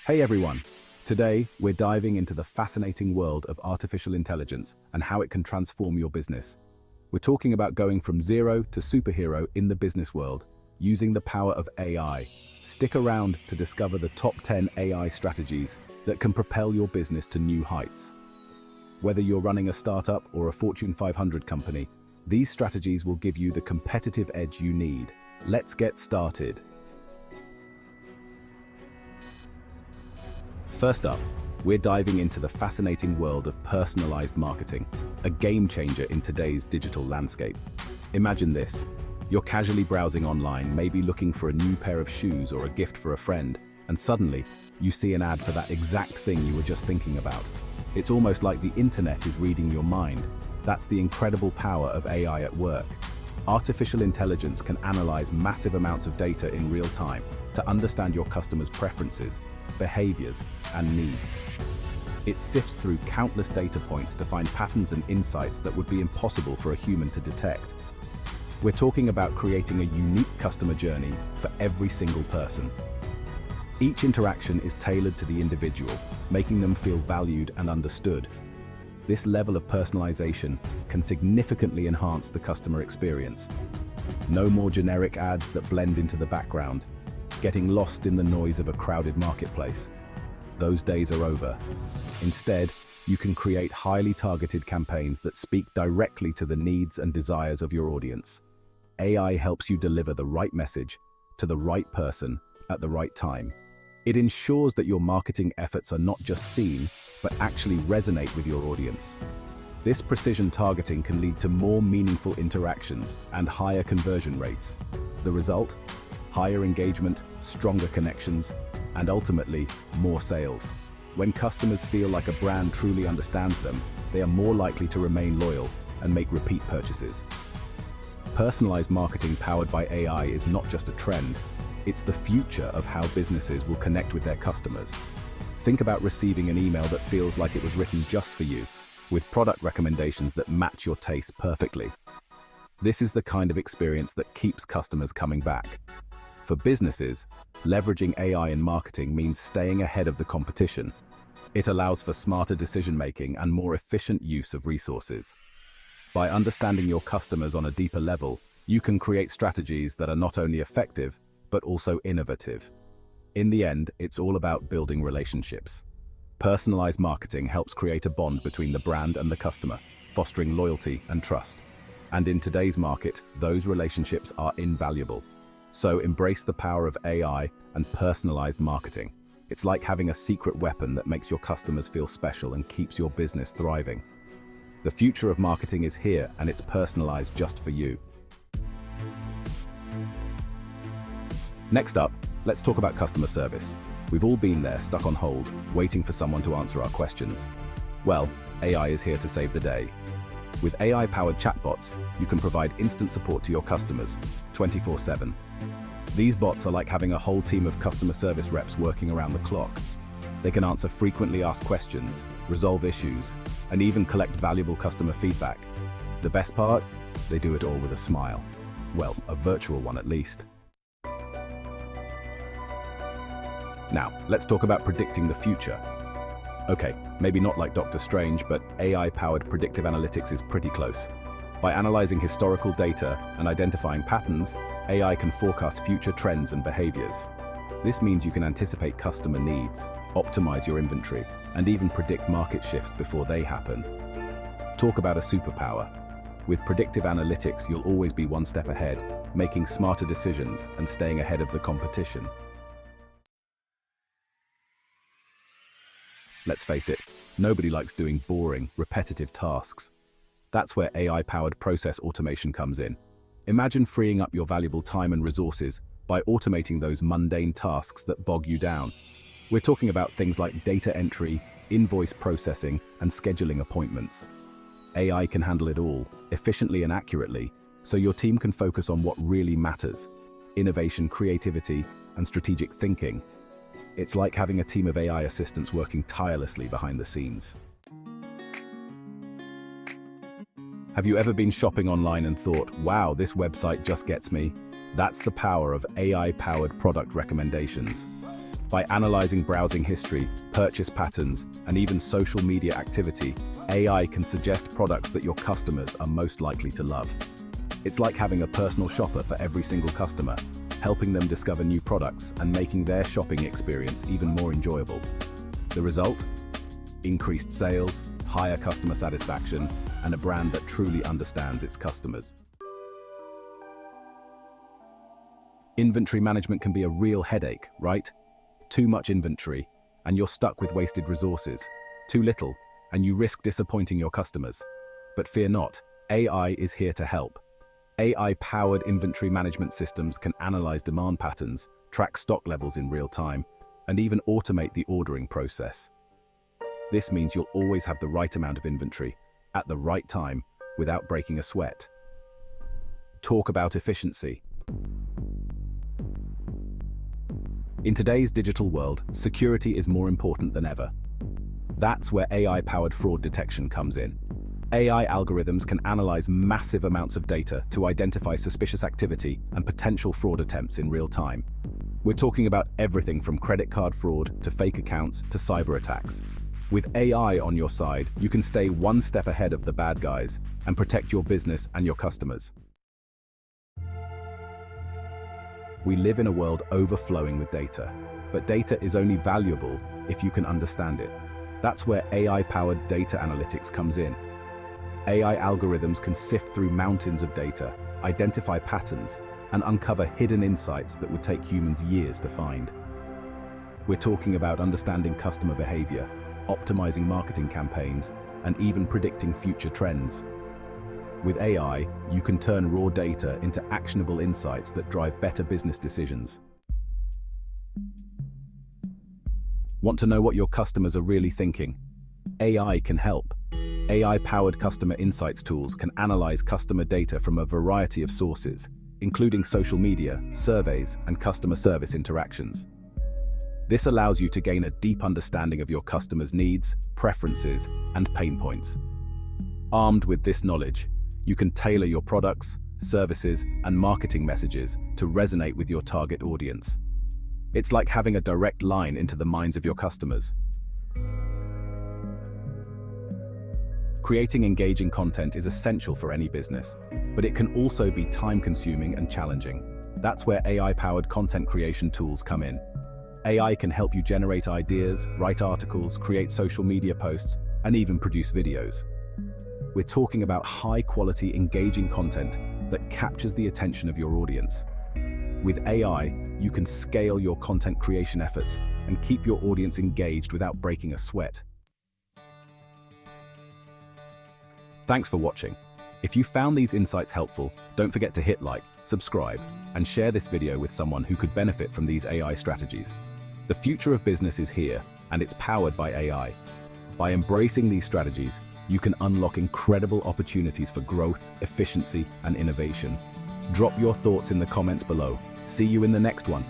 Hey everyone! Today, we're diving into the fascinating world of artificial intelligence and how it can transform your business. We're talking about going from zero to superhero in the business world, using the power of AI. Stick around to discover the top 10 AI strategies that can propel your business to new heights. Whether you're running a startup or a Fortune 500 company, these strategies will give you the competitive edge you need. Let's get started. First up, we're diving into the fascinating world of personalized marketing, a game changer in today's digital landscape. Imagine this. You're casually browsing online, maybe looking for a new pair of shoes or a gift for a friend, and suddenly, you see an ad for that exact thing you were just thinking about. It's almost like the internet is reading your mind. That's the incredible power of AI at work. Artificial intelligence can analyze massive amounts of data in real time to understand your customers' preferences, behaviors, and needs. It sifts through countless data points to find patterns and insights that would be impossible for a human to detect. We're talking about creating a unique customer journey for every single person. Each interaction is tailored to the individual, making them feel valued and understood. This level of personalization can significantly enhance the customer experience. No more generic ads that blend into the background, getting lost in the noise of a crowded marketplace. Those days are over. Instead, you can create highly targeted campaigns that speak directly to the needs and desires of your audience. AI helps you deliver the right message to the right person at the right time. It ensures that your marketing efforts are not just seen, but actually resonate with your audience. This precision targeting can lead to more meaningful interactions and higher conversion rates. The result? Higher engagement, stronger connections, and ultimately, more sales. When customers feel like a brand truly understands them, they are more likely to remain loyal and make repeat purchases. Personalized marketing powered by AI is not just a trend, it's the future of how businesses will connect with their customers. Think about receiving an email that feels like it was written just for you, with product recommendations that match your taste perfectly. This is the kind of experience that keeps customers coming back. For businesses, leveraging AI in marketing means staying ahead of the competition. It allows for smarter decision-making and more efficient use of resources. By understanding your customers on a deeper level, you can create strategies that are not only effective, but also innovative. In the end, it's all about building relationships. Personalized marketing helps create a bond between the brand and the customer, fostering loyalty and trust. And in today's market, those relationships are invaluable. So embrace the power of AI and personalized marketing. It's like having a secret weapon that makes your customers feel special and keeps your business thriving. The future of marketing is here, and it's personalized just for you. Next up, let's talk about customer service. We've all been there, stuck on hold, waiting for someone to answer our questions. Well, AI is here to save the day. With AI-powered chatbots, you can provide instant support to your customers, 24/7. These bots are like having a whole team of customer service reps working around the clock. They can answer frequently asked questions, resolve issues, and even collect valuable customer feedback. The best part? They do it all with a smile. Well, a virtual one at least. Now, let's talk about predicting the future. Okay, maybe not like Dr. Strange, but AI-powered predictive analytics is pretty close. By analyzing historical data and identifying patterns, AI can forecast future trends and behaviors. This means you can anticipate customer needs, optimize your inventory, and even predict market shifts before they happen. Talk about a superpower. With predictive analytics, you'll always be one step ahead, making smarter decisions and staying ahead of the competition. Let's face it, nobody likes doing boring, repetitive tasks. That's where AI-powered process automation comes in. Imagine freeing up your valuable time and resources by automating those mundane tasks that bog you down. We're talking about things like data entry, invoice processing, and scheduling appointments. AI can handle it all, efficiently and accurately, so your team can focus on what really matters: innovation, creativity, and strategic thinking. It's like having a team of AI assistants working tirelessly behind the scenes. Have you ever been shopping online and thought, wow, this website just gets me? That's the power of AI-powered product recommendations. By analyzing browsing history, purchase patterns, and even social media activity, AI can suggest products that your customers are most likely to love. It's like having a personal shopper for every single customer, helping them discover new products and making their shopping experience even more enjoyable. The result? Increased sales, higher customer satisfaction, and a brand that truly understands its customers. Inventory management can be a real headache, right? Too much inventory, and you're stuck with wasted resources. Too little, and you risk disappointing your customers. But fear not, AI is here to help. AI-powered inventory management systems can analyze demand patterns, track stock levels in real time, and even automate the ordering process. This means you'll always have the right amount of inventory, at the right time, without breaking a sweat. Talk about efficiency. In today's digital world, security is more important than ever. That's where AI-powered fraud detection comes in. AI algorithms can analyze massive amounts of data to identify suspicious activity and potential fraud attempts in real time. We're talking about everything from credit card fraud to fake accounts to cyber attacks. With AI on your side, you can stay one step ahead of the bad guys and protect your business and your customers. We live in a world overflowing with data, but data is only valuable if you can understand it. That's where AI-powered data analytics comes in. AI algorithms can sift through mountains of data, identify patterns, and uncover hidden insights that would take humans years to find. We're talking about understanding customer behavior, optimizing marketing campaigns, and even predicting future trends. With AI, you can turn raw data into actionable insights that drive better business decisions. Want to know what your customers are really thinking? AI can help. AI-powered customer insights tools can analyze customer data from a variety of sources, including social media, surveys, and customer service interactions. This allows you to gain a deep understanding of your customers' needs, preferences, and pain points. Armed with this knowledge, you can tailor your products, services, and marketing messages to resonate with your target audience. It's like having a direct line into the minds of your customers. Creating engaging content is essential for any business, but it can also be time-consuming and challenging. That's where AI-powered content creation tools come in. AI can help you generate ideas, write articles, create social media posts, and even produce videos. We're talking about high-quality, engaging content that captures the attention of your audience. With AI, you can scale your content creation efforts and keep your audience engaged without breaking a sweat. Thanks for watching. If you found these insights helpful, don't forget to hit like, subscribe, and share this video with someone who could benefit from these AI strategies. The future of business is here, and it's powered by AI. By embracing these strategies, you can unlock incredible opportunities for growth, efficiency, and innovation. Drop your thoughts in the comments below. See you in the next one.